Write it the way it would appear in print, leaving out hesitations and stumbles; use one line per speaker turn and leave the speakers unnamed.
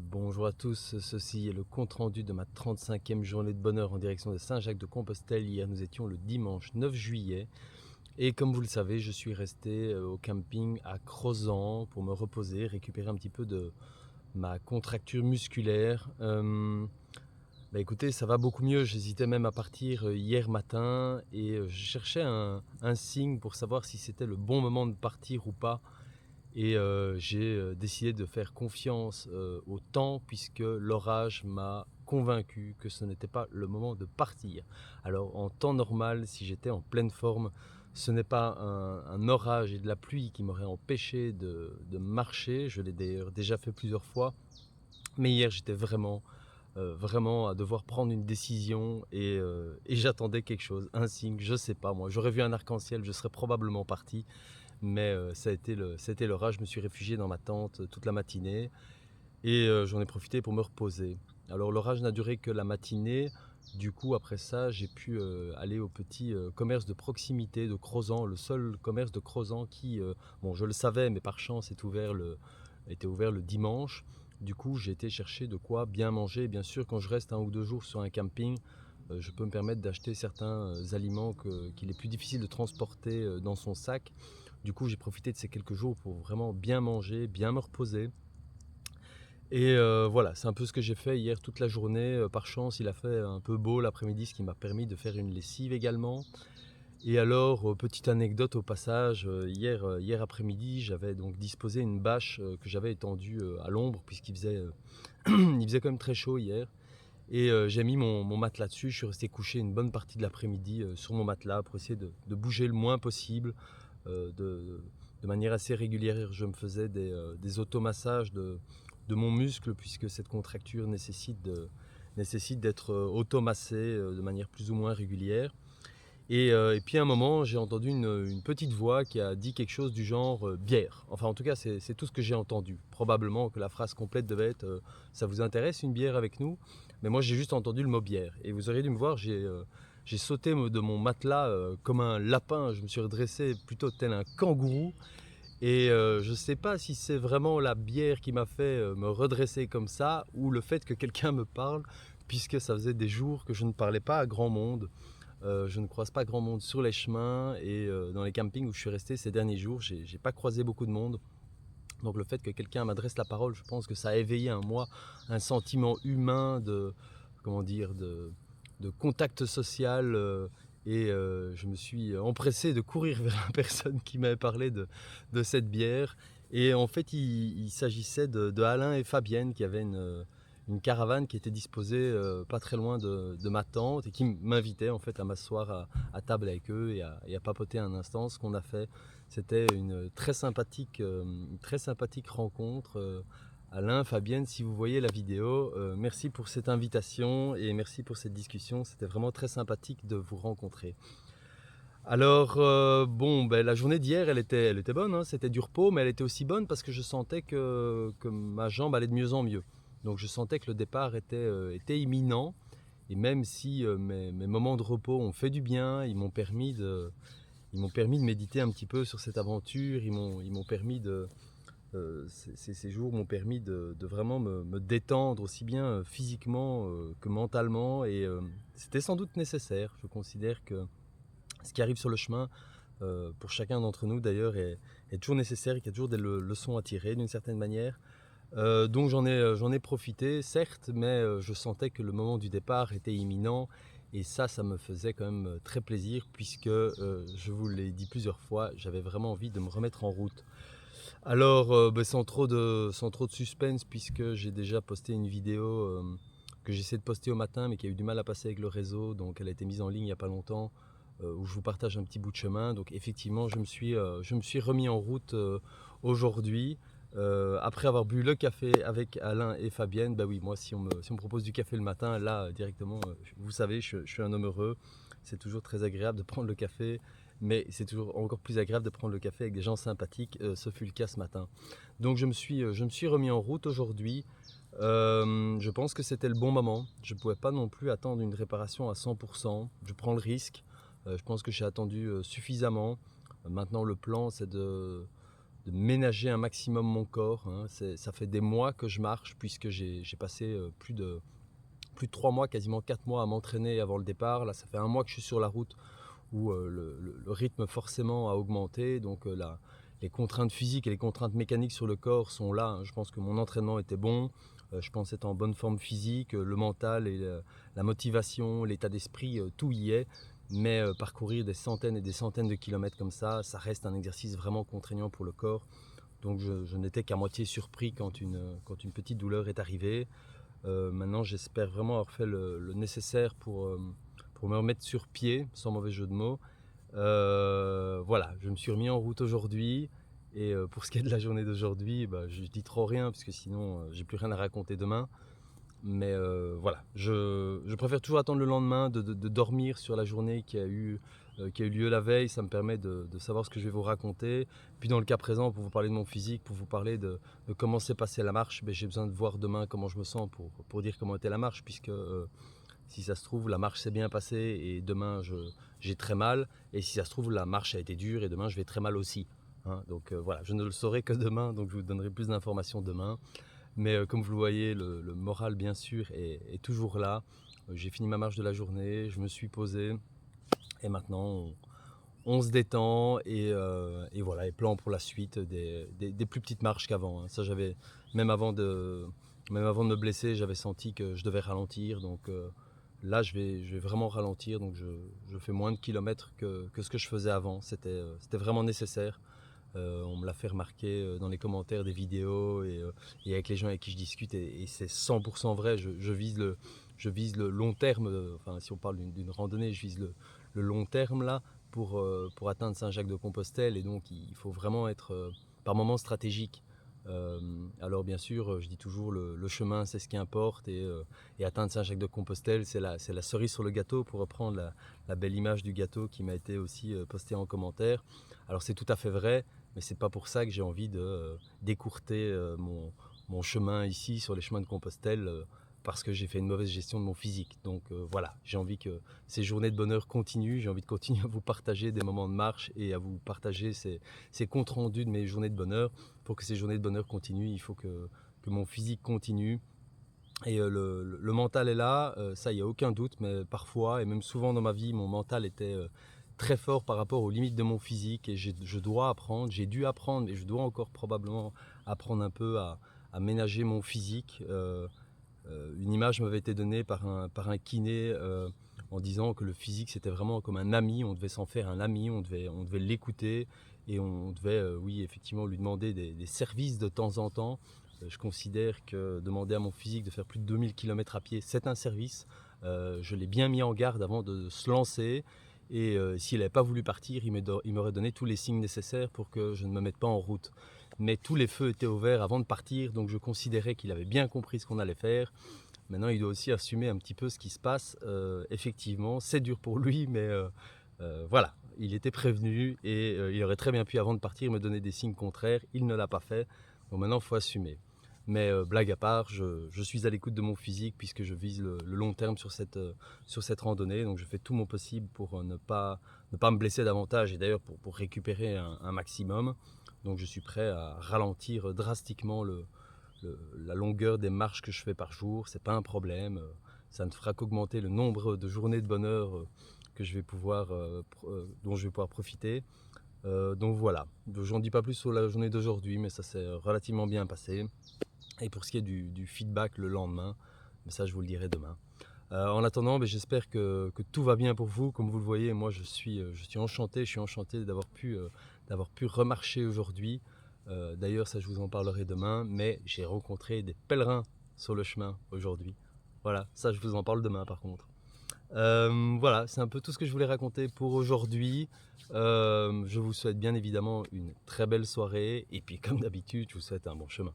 Bonjour à tous, ceci est le compte-rendu de ma 35e journée de bonheur en direction de Saint-Jacques-de-Compostelle. Hier, nous étions le dimanche 9 juillet et comme vous le savez, je suis resté au camping à Crozant pour me reposer, récupérer un petit peu de ma contracture musculaire. Écoutez, ça va beaucoup mieux, j'hésitais même à partir hier matin et je cherchais un signe pour savoir si c'était le bon moment de partir ou pas. Et j'ai décidé de faire confiance au temps puisque l'orage m'a convaincu que ce n'était pas le moment de partir. Alors en temps normal, si j'étais en pleine forme, ce n'est pas un orage et de la pluie qui m'auraient empêché de marcher. Je l'ai d'ailleurs déjà fait plusieurs fois. Mais hier, j'étais vraiment à devoir prendre une décision et j'attendais quelque chose, un signe, je sais pas moi. J'aurais vu un arc-en-ciel, je serais probablement parti. Mais ça a été l'orage, je me suis réfugié dans ma tente toute la matinée et j'en ai profité pour me reposer. Alors l'orage n'a duré que la matinée, du coup après ça j'ai pu aller au petit commerce de proximité de Crozant, le seul commerce de Crozant qui, bon je le savais mais par chance était ouvert le dimanche. Du coup j'ai été chercher de quoi bien manger. Bien sûr quand je reste 1 ou 2 jours sur un camping, je peux me permettre d'acheter certains aliments qu'il est plus difficile de transporter dans son sac. Du coup, j'ai profité de ces quelques jours pour vraiment bien manger, bien me reposer. Et voilà, c'est un peu ce que j'ai fait hier toute la journée. Par chance, il a fait un peu beau l'après-midi, ce qui m'a permis de faire une lessive également. Et alors, petite anecdote au passage, hier après-midi, j'avais donc disposé une bâche que j'avais étendue à l'ombre, puisqu'il faisait, il faisait quand même très chaud hier. Et j'ai mis mon matelas dessus, je suis resté couché une bonne partie de l'après-midi sur mon matelas pour essayer de bouger le moins possible. Euh, de, de manière assez régulière, je me faisais des automassages de mon muscle puisque cette contracture nécessite d'être automassé de manière plus ou moins régulière. Et puis à un moment, j'ai entendu une petite voix qui a dit quelque chose du genre bière. Enfin, en tout cas, c'est tout ce que j'ai entendu. Probablement que la phrase complète devait être ça vous intéresse une bière avec nous? Mais moi, j'ai juste entendu le mot bière. Et vous auriez dû me voir, j'ai sauté de mon matelas comme un lapin. Je me suis redressé plutôt tel un kangourou. Et je ne sais pas si c'est vraiment la bière qui m'a fait me redresser comme ça ou le fait que quelqu'un me parle, puisque ça faisait des jours que je ne parlais pas à grand monde. Je ne croise pas grand monde sur les chemins et dans les campings où je suis resté ces derniers jours, j'ai pas croisé beaucoup de monde. Donc le fait que quelqu'un m'adresse la parole, je pense que ça a éveillé en moi un sentiment humain comment dire, de contact social et je me suis empressé de courir vers la personne qui m'avait parlé de cette bière. Et en fait, il s'agissait de Alain et Fabienne qui avaient une caravane qui était disposée pas très loin de ma tente et qui m'invitait en fait à m'asseoir à table avec eux et à papoter un instant. Ce qu'on a fait, c'était une très sympathique rencontre. Alain, Fabienne, si vous voyez la vidéo, merci pour cette invitation et merci pour cette discussion. C'était vraiment très sympathique de vous rencontrer. Alors, bon, la journée d'hier, elle était bonne, hein, c'était du repos, mais elle était aussi bonne parce que je sentais que ma jambe allait de mieux en mieux. Donc je sentais que le départ était imminent. Et même si mes moments de repos ont fait du bien, ils m'ont permis de méditer un petit peu sur cette aventure, ils m'ont permis ces jours m'ont permis de vraiment me détendre aussi bien physiquement que mentalement et c'était sans doute nécessaire. Je considère que ce qui arrive sur le chemin, pour chacun d'entre nous d'ailleurs, est toujours nécessaire et qu'il y a toujours des leçons à tirer d'une certaine manière. Donc j'en ai profité, certes, mais je sentais que le moment du départ était imminent et ça me faisait quand même très plaisir puisque, je vous l'ai dit plusieurs fois, j'avais vraiment envie de me remettre en route. Alors, sans trop de suspense puisque j'ai déjà posté une vidéo que j'essaie de poster au matin mais qui a eu du mal à passer avec le réseau, donc elle a été mise en ligne il n'y a pas longtemps, où je vous partage un petit bout de chemin. Donc effectivement, je me suis remis en route aujourd'hui. Après avoir bu le café avec Alain et Fabienne, bah oui, moi si on me propose du café le matin, là directement, vous savez, je suis un homme heureux. C'est toujours très agréable de prendre le café, mais c'est toujours encore plus agréable de prendre le café avec des gens sympathiques. Ce fut le cas ce matin. Donc je me suis remis en route aujourd'hui. Je pense que c'était le bon moment. Je ne pouvais pas non plus attendre une réparation à 100%. Je prends le risque. Je pense que j'ai attendu suffisamment. Maintenant, le plan, c'est de ménager un maximum mon corps, hein. Ça fait des mois que je marche puisque j'ai passé plus de 3 mois, quasiment 4 mois à m'entraîner avant le départ. Là, ça fait un mois que je suis sur la route où le rythme forcément a augmenté. Donc les contraintes physiques et les contraintes mécaniques sur le corps sont là, hein. Je pense que mon entraînement était bon, je pense être en bonne forme physique, le mental et la motivation, l'état d'esprit, tout y est. Mais parcourir des centaines et des centaines de kilomètres comme ça reste un exercice vraiment contraignant pour le corps. Donc je n'étais qu'à moitié surpris quand une petite douleur est arrivée. Maintenant, j'espère vraiment avoir fait le nécessaire pour me remettre sur pied, sans mauvais jeu de mots. Voilà, je me suis remis en route aujourd'hui. Et pour ce qui est de la journée d'aujourd'hui, bah, je dis trop rien, parce que sinon, j'ai plus rien à raconter demain. Mais voilà, je préfère toujours attendre le lendemain de dormir sur la journée qui a eu lieu la veille. Ça me permet de savoir ce que je vais vous raconter. Puis dans le cas présent, pour vous parler de mon physique, pour vous parler de comment s'est passée la marche, ben, j'ai besoin de voir demain comment je me sens pour dire comment était la marche, puisque si ça se trouve, la marche s'est bien passée et demain j'ai très mal. Et si ça se trouve, la marche a été dure et demain je vais très mal aussi, hein. Donc voilà, je ne le saurai que demain, donc je vous donnerai plus d'informations demain. Mais comme vous le voyez, le moral, bien sûr, est toujours là. J'ai fini ma marche de la journée, je me suis posé et maintenant on se détend et voilà, et plan pour la suite des plus petites marches qu'avant, hein. Ça, même avant de, même avant de me blesser, j'avais senti que je devais ralentir. Donc là, je vais vraiment ralentir. Donc je fais moins de kilomètres que ce que je faisais avant. C'était vraiment nécessaire. On me l'a fait remarquer dans les commentaires des vidéos et avec les gens avec qui je discute, et c'est 100% vrai. Je vise le long terme, enfin si on parle d'une randonnée, je vise le long terme là pour atteindre Saint-Jacques-de-Compostelle, et donc il faut vraiment être par moments stratégique. Alors bien sûr, je dis toujours le chemin c'est ce qui importe, et atteindre Saint-Jacques-de-Compostelle c'est la cerise sur le gâteau, pour reprendre la belle image du gâteau qui m'a été aussi postée en commentaire. Alors c'est tout à fait vrai, mais c'est pas pour ça que j'ai envie d'écourter mon chemin ici sur les chemins de Compostelle, parce que j'ai fait une mauvaise gestion de mon physique. Donc voilà, j'ai envie que ces journées de bonheur continuent, j'ai envie de continuer à vous partager des moments de marche et à vous partager ces comptes rendus de mes journées de bonheur. Pour que ces journées de bonheur continuent, il faut que mon physique continue. Et le mental est là, ça, il n'y a aucun doute, mais parfois, et même souvent dans ma vie, mon mental était très fort par rapport aux limites de mon physique, et je dois apprendre, j'ai dû apprendre, et je dois encore probablement apprendre un peu à ménager mon physique. Une image m'avait été donnée par un kiné en disant que le physique c'était vraiment comme un ami, on devait s'en faire un ami, on devait l'écouter, et on devait, oui, effectivement, lui demander des services de temps en temps. Je considère que demander à mon physique de faire plus de 2000 km à pied, c'est un service. Je l'ai bien mis en garde avant de se lancer, et s'il n'avait pas voulu partir, il m'aurait donné tous les signes nécessaires pour que je ne me mette pas en route. Mais tous les feux étaient ouverts avant de partir, donc je considérais qu'il avait bien compris ce qu'on allait faire. Maintenant, il doit aussi assumer un petit peu ce qui se passe. Effectivement, c'est dur pour lui, mais voilà, il était prévenu, et il aurait très bien pu, avant de partir, me donner des signes contraires. Il ne l'a pas fait, donc maintenant, il faut assumer. Mais blague à part, je suis à l'écoute de mon physique, puisque je vise le long terme sur cette randonnée. Donc je fais tout mon possible pour ne pas me blesser davantage, et d'ailleurs pour récupérer un maximum. Donc je suis prêt à ralentir drastiquement la longueur des marches que je fais par jour. C'est pas un problème. Ça ne fera qu'augmenter le nombre de journées de bonheur que je vais pouvoir, dont je vais pouvoir profiter. Donc voilà, j'en dis pas plus sur la journée d'aujourd'hui, mais ça s'est relativement bien passé. Et pour ce qui est du feedback le lendemain, mais ça je vous le dirai demain. En attendant, j'espère que tout va bien pour vous. Comme vous le voyez, moi je suis enchanté, d'avoir pu remarcher aujourd'hui. D'ailleurs, ça je vous en parlerai demain, mais j'ai rencontré des pèlerins sur le chemin aujourd'hui. Voilà, ça je vous en parle demain par contre. Voilà, c'est un peu tout ce que je voulais raconter pour aujourd'hui. Je vous souhaite bien évidemment une très belle soirée, et puis comme d'habitude, je vous souhaite un bon chemin.